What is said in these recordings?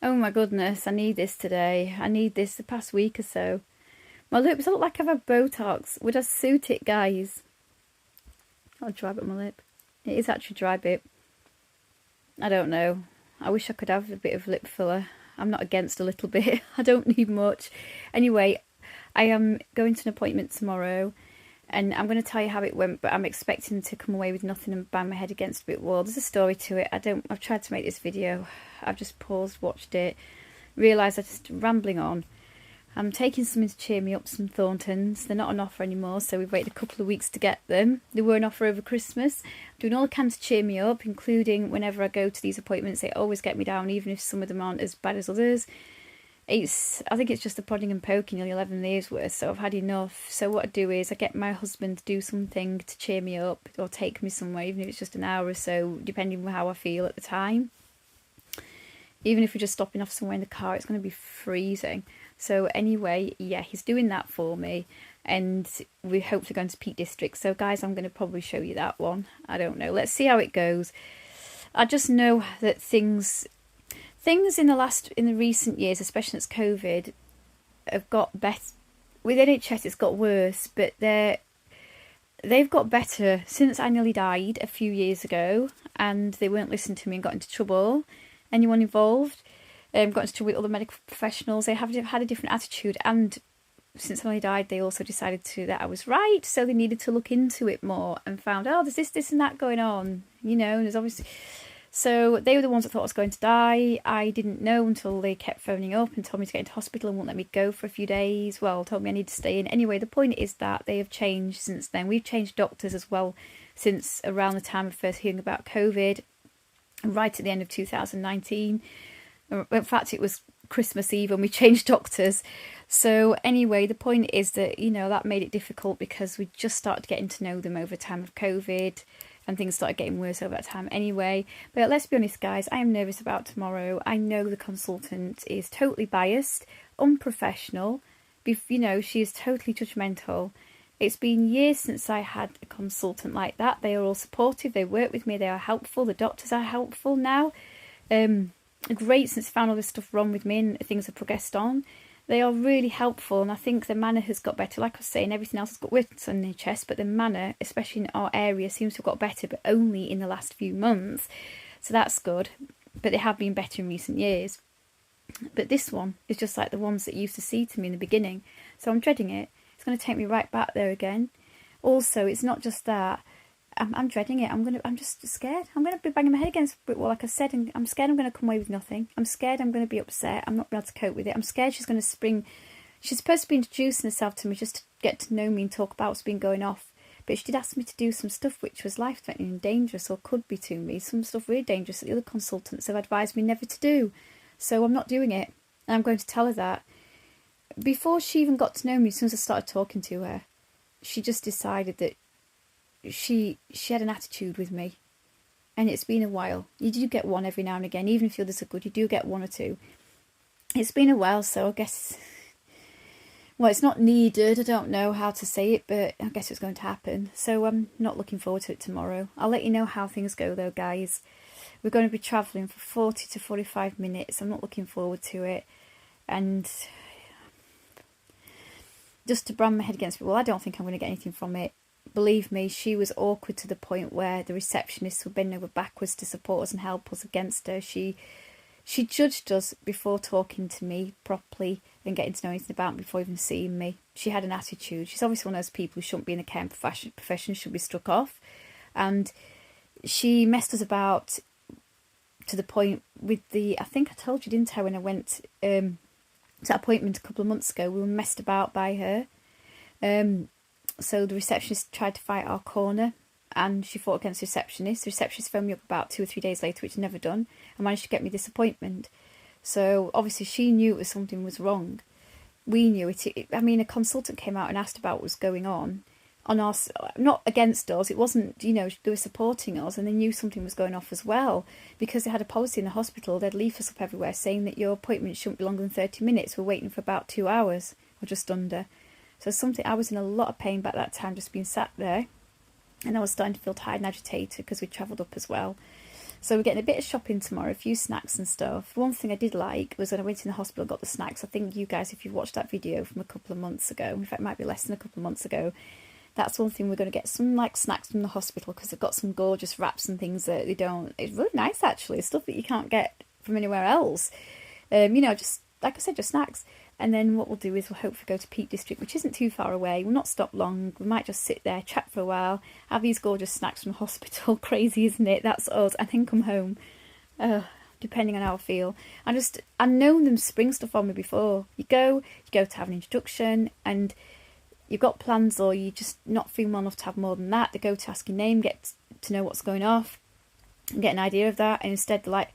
Oh my goodness, I need this today. I need this the past week or so. My lips look like I've had Botox. Would I suit it, guys? I'll dry bit on my lip. It is actually dry bit. I don't know. I wish I could have a bit of lip filler. I'm not against a little bit. I don't need much. Anyway, I am going to an appointment tomorrow and I'm going to tell you how it went, but I'm expecting to come away with nothing and bang my head against a brick wall. There's a story to it. I've tried to make this video. I've just paused, watched it, realised I'm just rambling on. I'm taking something to cheer me up, some Thorntons. They're not on offer anymore, so we've waited a couple of weeks to get them. They were on offer over Christmas. I'm doing all I can to cheer me up, including whenever I go to these appointments, they always get me down, even if some of them aren't as bad as others. I think it's just the prodding and poking, nearly 11 years worth, so I've had enough. So what I do is I get my husband to do something to cheer me up, or take me somewhere, even if it's just an hour or so, depending on how I feel at the time. Even if we're just stopping off somewhere in the car, it's going to be freezing. So anyway, yeah, he's doing that for me, and we're hopefully going to Peak District. So guys, I'm going to probably show you that one. I don't know. Let's see how it goes. I just know that things in the recent years, especially since COVID, have got better. With NHS, it's got worse, but they've got better since I nearly died a few years ago, and they weren't listening to me and got into trouble. Anyone involved got into trouble with other medical professionals. They have had a different attitude, and since I nearly died, they also decided that I was right, so they needed to look into it more and found, oh, there's this and that going on, and there's obviously. So they were the ones that thought I was going to die. I didn't know until they kept phoning up and told me to get into hospital and wouldn't let me go for a few days. Well, told me I need to stay in. Anyway, the point is that they have changed since then. We've changed doctors as well since around the time of first hearing about COVID, right at the end of 2019. In fact, it was Christmas Eve when we changed doctors. So anyway, the point is that, that made it difficult because we just started getting to know them over time of COVID. And things started getting worse over that time anyway. But let's be honest, guys, I am nervous about tomorrow. I know the consultant is totally biased, unprofessional. She is totally judgmental. It's been years since I had a consultant like that. They are all supportive. They work with me. They are helpful. The doctors are helpful now. Great since I found all this stuff wrong with me and things have progressed on. They are really helpful, and I think the manner has got better. Like I was saying, everything else has got worse on the chest, but the manner, especially in our area, seems to have got better, but only in the last few months. So that's good, but they have been better in recent years. But this one is just like the ones that you used to see to me in the beginning. So I'm dreading it. It's going to take me right back there again. Also, it's not just that. I'm dreading it. I'm just scared. I'm going to be banging my head against a brick wall, like I said, and I'm scared I'm going to come away with nothing. I'm scared I'm going to be upset. I'm not going to be able to cope with it. I'm scared she's going to spring. She's supposed to be introducing herself to me just to get to know me and talk about what's been going off. But she did ask me to do some stuff which was life-threatening and dangerous, or could be to me. Some stuff really dangerous that the other consultants have advised me never to do. So I'm not doing it. And I'm going to tell her that. Before she even got to know me, as soon as I started talking to her, she just decided that she had an attitude with me, and it's been a while. You do get one every now and again, even if the others are good, you do get one or two. It's been a while, so I guess, well, it's not needed. I don't know how to say it, but I guess it's going to happen. So I'm not looking forward to it tomorrow. I'll let you know how things go though, guys. We're going to be travelling for 40 to 45 minutes. I'm not looking forward to it, and just to brand my head against it, well, I don't think I'm going to get anything from it. Believe me, she was awkward to the point where the receptionists were bending over backwards to support us and help us against her. She judged us before talking to me properly and getting to know anything about me before even seeing me. She had an attitude. She's obviously one of those people who shouldn't be in the care profession, should be struck off. And she messed us about to the point with I think I told you, didn't I, when I went to that appointment a couple of months ago, we were messed about by her. So the receptionist tried to fight our corner, and she fought against the receptionist. The receptionist phoned me up about 2 or 3 days later, which she'd never done, and managed to get me this appointment. So obviously she knew something was wrong. We knew it. I mean, a consultant came out and asked about what was going on our, not against us. It wasn't, they were supporting us, and they knew something was going off as well, because they had a policy in the hospital. They'd leaf us up everywhere saying that your appointment shouldn't be longer than 30 minutes. We're waiting for about 2 hours, or just under. So I was in a lot of pain back that time, just being sat there, and I was starting to feel tired and agitated because we travelled up as well. So we're getting a bit of shopping tomorrow, a few snacks and stuff. One thing I did like was when I went in the hospital and got the snacks. I think you guys, if you've watched that video from a couple of months ago, in fact it might be less than a couple of months ago, that's one thing. We're going to get some like snacks from the hospital because they've got some gorgeous wraps and things that they don't. It's really nice actually, stuff that you can't get from anywhere else. You know, just like I said, just snacks. And then what we'll do is we'll hopefully go to Peak District, which isn't too far away. We'll not stop long. We might just sit there, chat for a while, have these gorgeous snacks from the hospital. Crazy, isn't it? That's us. And then come home, depending on how I feel. I've known them spring stuff on me before. You go to have an introduction, and you've got plans, or you just not feeling well enough to have more than that. They go to ask your name, get to know what's going off, and get an idea of that. And instead, they're like,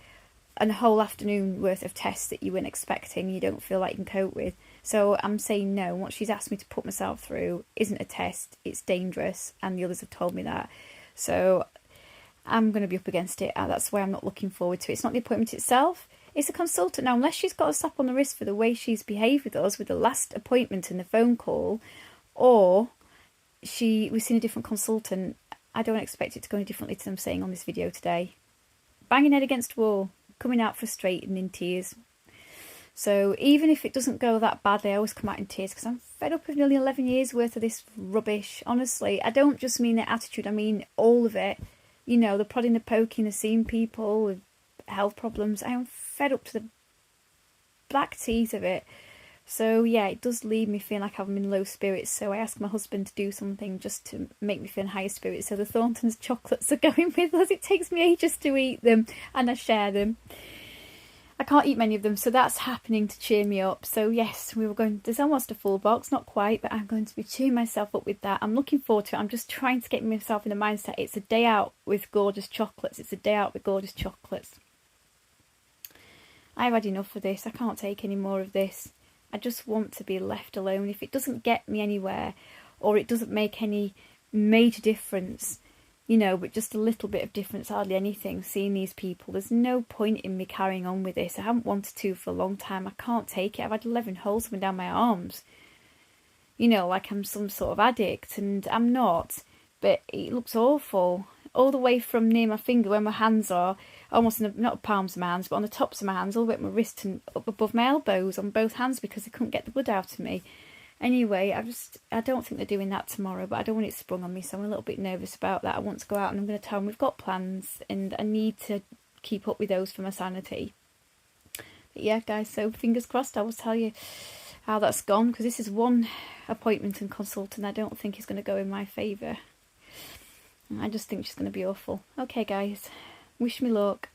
and a whole afternoon worth of tests that you weren't expecting, you don't feel like you can cope with. So I'm saying no. What she's asked me to put myself through isn't a test, it's dangerous, and the others have told me that. So I'm going to be up against it. That's why I'm not looking forward to it. It's not the appointment itself, it's a consultant. Now, unless she's got a slap on the wrist for the way she's behaved with us with the last appointment and the phone call, or we've seen a different consultant, I don't expect it to go any differently to them saying on this video today. Banging head against the wall, coming out frustrated and in tears. So even if it doesn't go that badly, I always come out in tears because I'm fed up with nearly 11 years worth of this rubbish. Honestly, I don't just mean their attitude, I mean all of it. You know, the prodding, the poking, the seeing people with health problems. I am fed up to the black teeth of it. So yeah, it does leave me feeling like I'm in low spirits. So I asked my husband to do something just to make me feel in higher spirits. So the Thorntons chocolates are going with us. It takes me ages to eat them, and I share them. I can't eat many of them, so that's happening to cheer me up. So yes, there's almost a full box, not quite, but I'm going to be cheering myself up with that. I'm looking forward to it. I'm just trying to get myself in the mindset. It's a day out with gorgeous chocolates. It's a day out with gorgeous chocolates. I've had enough of this. I can't take any more of this. I just want to be left alone. If it doesn't get me anywhere, or it doesn't make any major difference, you know, but just a little bit of difference, hardly anything, seeing these people, there's no point in me carrying on with this. I haven't wanted to for a long time. I can't take it. I've had 11 holes coming down my arms. You know, like I'm some sort of addict, and I'm not. But it looks awful. All the way from near my finger where my hands are, almost in the, not the palms of my hands, but on the tops of my hands, all the way at my wrist and up above my elbows on both hands because they couldn't get the blood out of me. Anyway, I don't think they're doing that tomorrow, but I don't want it sprung on me, so I'm a little bit nervous about that. I want to go out and I'm going to tell them we've got plans and I need to keep up with those for my sanity. But yeah, guys, so fingers crossed, I will tell you how that's gone, because this is one appointment and consult and I don't think it's going to go in my favour. I just think she's going to be awful. Okay, guys, wish me luck.